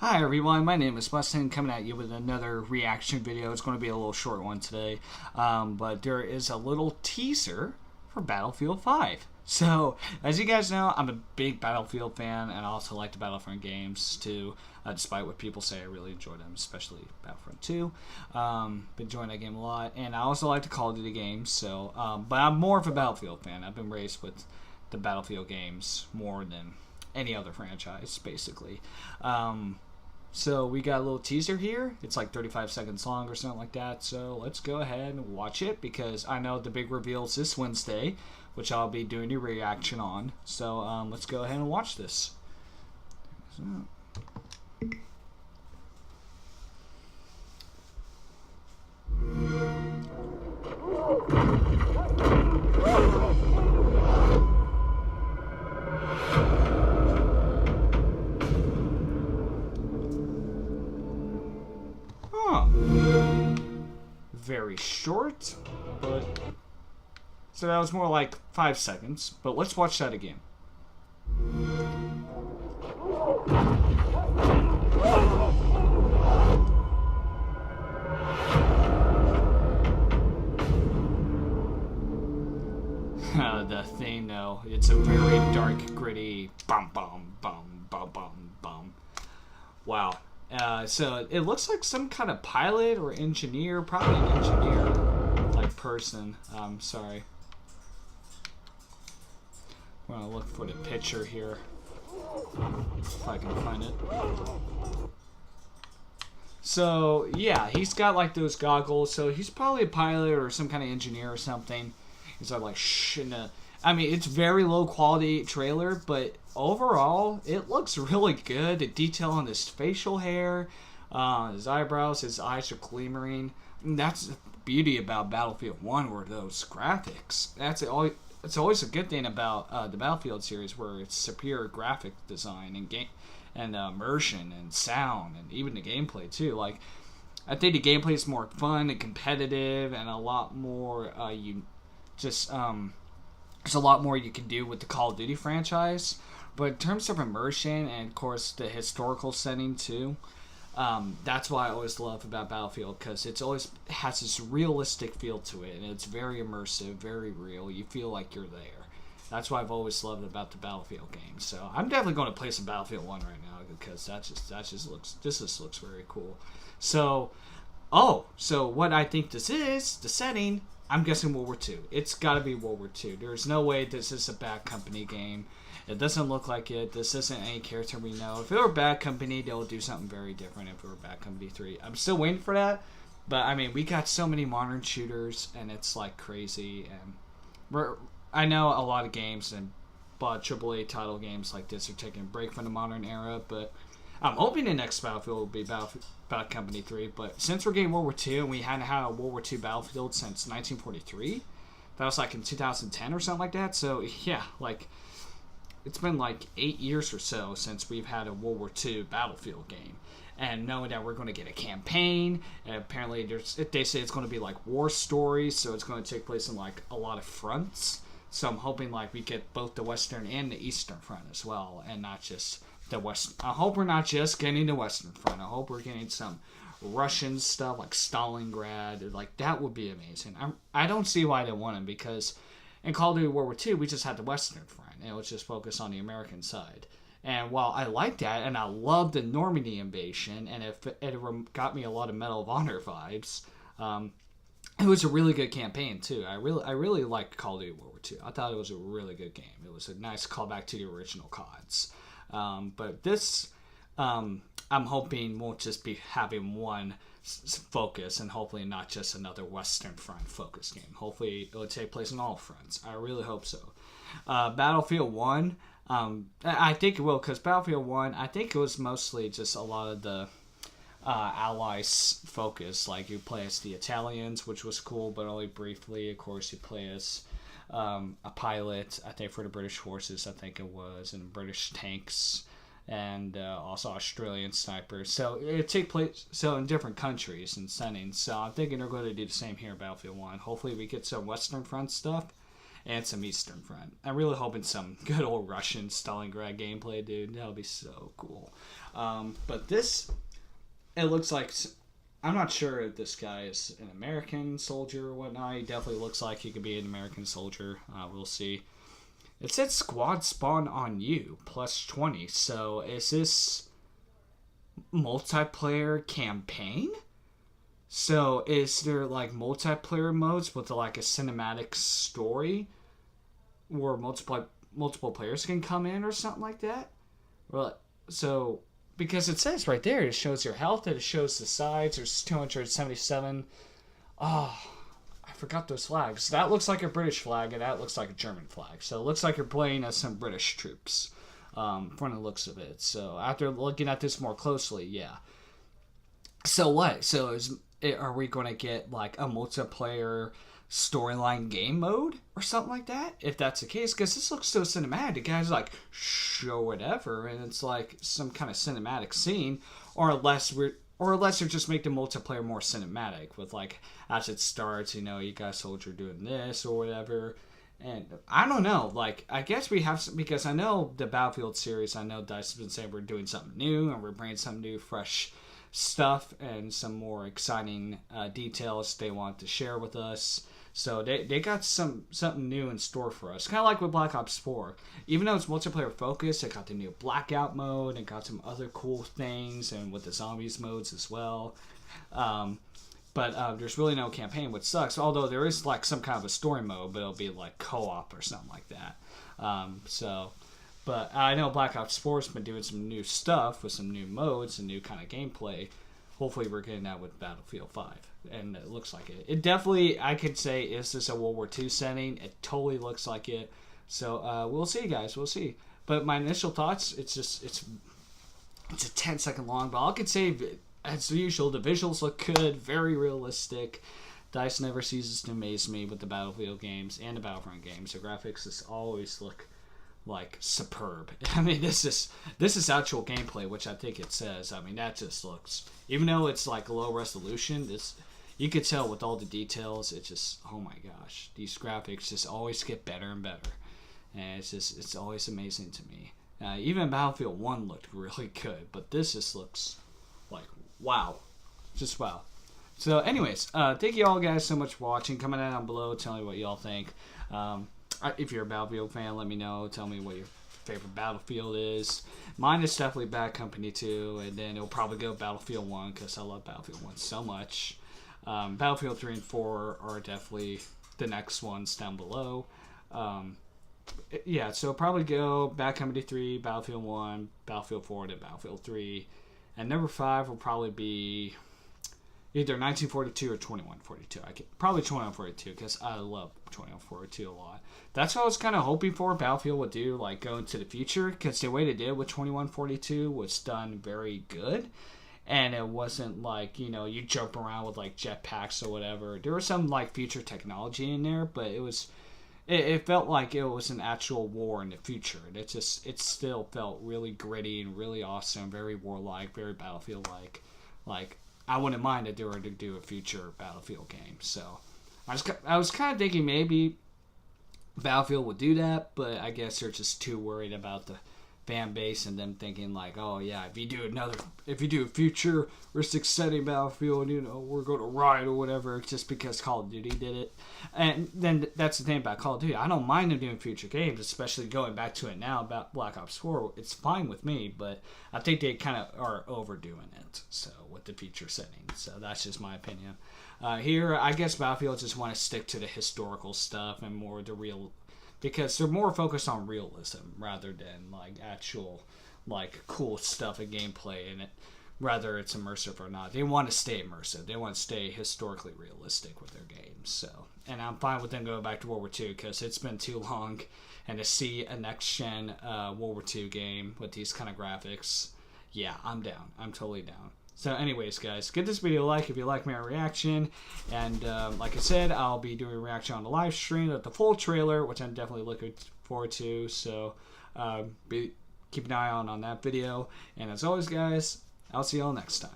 Hi everyone, my name is Weston, coming at you with another reaction video. It's going to be a little short one today, but there is a little teaser for Battlefield 5. So, as you guys know, I'm a big Battlefield fan, and I also like the Battlefront games too, despite what people say. I really enjoy them, especially Battlefront 2. Been enjoying that game a lot, and I also like the Call of Duty games, but I'm more of a Battlefield fan. I've been raised with the Battlefield games more than any other franchise, basically. So we got a little teaser here. It's like 35 seconds long or something like that. So let's go ahead and watch it because I know the big reveal is this Wednesday, which I'll be doing a reaction on. So let's go ahead and watch this. Very short, but so that was more like 5 seconds. But let's watch that again. The thing, though, it's a very dark, gritty bum bum bum bum bum bum. Wow. So it looks like some kind of pilot or engineer, probably an engineer like person. Sorry. I'm gonna look for the picture here if I can find it. So yeah, he's got like those goggles. So he's probably a pilot or some kind of engineer or something. He's like shh. I mean, it's very low quality trailer, but overall, it looks really good. The detail on his facial hair, his eyebrows, his eyes are glimmering. And that's the beauty about Battlefield 1, were those graphics. It's always a good thing about the Battlefield series, where it's superior graphic design and game and immersion and sound and even the gameplay too. Like, I think the gameplay is more fun and competitive and a lot more there's a lot more you can do with the Call of Duty franchise. But in terms of immersion and, of course, the historical setting, too, that's what I always love about Battlefield, because it always has this realistic feel to it, and it's very immersive, very real. You feel like you're there. That's what I've always loved about the Battlefield game. So I'm definitely going to play some Battlefield 1 right now, because that just looks very cool. So what I think this is, the setting, I'm guessing World War II. It's got to be World War II. There's no way this is a Bad Company game. It doesn't look like it. This isn't any character we know. If it were Bad Company, they'll do something very different if it were Bad Company 3. I'm still waiting for that. But, I mean, we got so many modern shooters, and it's, like, crazy. And I know a lot of games and AAA title games like this are taking a break from the modern era, but I'm hoping the next Battlefield will be Bad Company 3, but since we're getting World War II and we hadn't had a World War II Battlefield since 1943, that was like in 2010 or something like that, so yeah, like, it's been like 8 years or so since we've had a World War II Battlefield game. And knowing that we're going to get a campaign, and apparently they say it's going to be like war stories, so it's going to take place in like a lot of fronts. So I'm hoping like we get both the Western and the Eastern Front as well, and not just the West. I hope we're not just getting the Western Front. I hope we're getting some Russian stuff like Stalingrad. Like, that would be amazing. I don't see why they want them, because in Call of Duty World War II, we just had the Western Front, and it was just focused on the American side. And while I like that, and I love the Normandy invasion, and it got me a lot of Medal of Honor vibes, it was a really good campaign too. I really liked Call of Duty World War II. I thought it was a really good game. It was a nice callback to the original CODs. But this, I'm hoping won't just be having one focus, and hopefully not just another Western Front focus game. Hopefully it'll take place on all fronts. I really hope so. Battlefield 1, I think it will, because Battlefield 1, I think it was mostly just a lot of the Allies focus. Like, you play as the Italians, which was cool, but only briefly. Of course, you play as a pilot, I think, for the British forces, I think it was, and British tanks, and also Australian snipers. So it take place in different countries and settings. So I'm thinking they're going to do the same here in Battlefield 1. Hopefully we get some Western Front stuff. and some Eastern Front. I'm really hoping some good old Russian Stalingrad gameplay, dude. That would be so cool. But this, it looks like, I'm not sure if this guy is an American soldier or whatnot. He definitely looks like he could be an American soldier. We'll see. It said squad spawn on you, plus 20. So is this multiplayer campaign? So is there like multiplayer modes with like a cinematic story where multiple players can come in or something like that? Well, so because it says right there, it shows your health, it shows the sides. There's 277. Oh, I forgot those flags. That looks like a British flag, and that looks like a German flag. So it looks like you're playing as some British troops, from the looks of it. So after looking at this more closely, yeah. So what? So are we going to get like a multiplayer storyline game mode or something like that? If that's the case, because this looks so cinematic. The guy's like, show whatever, and it's like some kind of cinematic scene, or unless they're just make the multiplayer more cinematic with like as it starts, you know, you got a soldier doing this or whatever. And I don't know, like, I guess we have some, because I know the Battlefield series, I know DICE has been saying we're doing something new and we're bringing some new, fresh stuff and some more exciting details they want to share with us. So they got something new in store for us. Kind of like with Black Ops 4. Even though it's multiplayer focused, it got the new blackout mode and got some other cool things, and with the zombies modes as well. But there's really no campaign, which sucks. Although there is like some kind of a story mode, but it'll be like co-op or something like that. But I know Black Ops 4 has been doing some new stuff with some new modes and new kind of gameplay. Hopefully we're getting that with Battlefield 5. And it looks like it. It definitely, I could say, is this a World War II setting? It totally looks like it. So we'll see, guys. We'll see. But my initial thoughts, it's a 10-second long, but I could say, as usual, the visuals look good, very realistic. DICE never ceases to amaze me with the Battlefield games and the Battlefront games. The graphics just always look like superb. I mean, this is actual gameplay, which I think it says. I mean, that just looks, even though it's like low resolution, this, you could tell with all the details. It just, oh my gosh, these graphics just always get better and better, and it's always amazing to me. Even Battlefield 1 looked really good, but this just looks like wow, just wow. So anyways, thank you all guys so much for watching. Comment down below, tell me what y'all think. If you're a Battlefield fan, let me know. Tell me what your favorite Battlefield is. Mine is definitely Bad Company 2, and then it'll probably go Battlefield 1 because I love Battlefield 1 so much. Battlefield 3 and 4 are definitely the next ones down below. Yeah, so probably go Bad Company 3, Battlefield 1, Battlefield 4, to Battlefield 3. And number 5 will probably be either 1942 or 2142. Probably 2142 because I love 2142 a lot. That's what I was kind of hoping for Battlefield would do, like go into the future, because the way they did with 2142 was done very good. And it wasn't like, you know, you jump around with like jetpacks or whatever. There was some like future technology in there, but it felt like it was an actual war in the future. And it still felt really gritty and really awesome, very warlike, very Battlefield-like. Like, I wouldn't mind if they were to do a future Battlefield game. So I was kind of thinking maybe Battlefield would do that, but I guess they're just too worried about the fan base and them thinking like, oh yeah, if you do a futuristic setting Battlefield, you know, we're going to riot or whatever, just because Call of Duty did it. And then that's the thing about Call of Duty. I don't mind them doing future games, especially going back to it now about Black Ops 4. It's fine with me, but I think they kind of are overdoing it. So with the future setting, so that's just my opinion. Here, I guess Battlefield just want to stick to the historical stuff and more the real. Because they're more focused on realism rather than like actual like cool stuff and gameplay in it, whether it's immersive or not. They want to stay immersive. They want to stay historically realistic with their games. So, and I'm fine with them going back to World War II because it's been too long, and to see a next gen World War II game with these kind of graphics, yeah, I'm down. I'm totally down. So anyways, guys, give this video a like if you like my reaction. And like I said, I'll be doing a reaction on the live stream of the full trailer, which I'm definitely looking forward to. So keep an eye on that video. And as always, guys, I'll see y'all next time.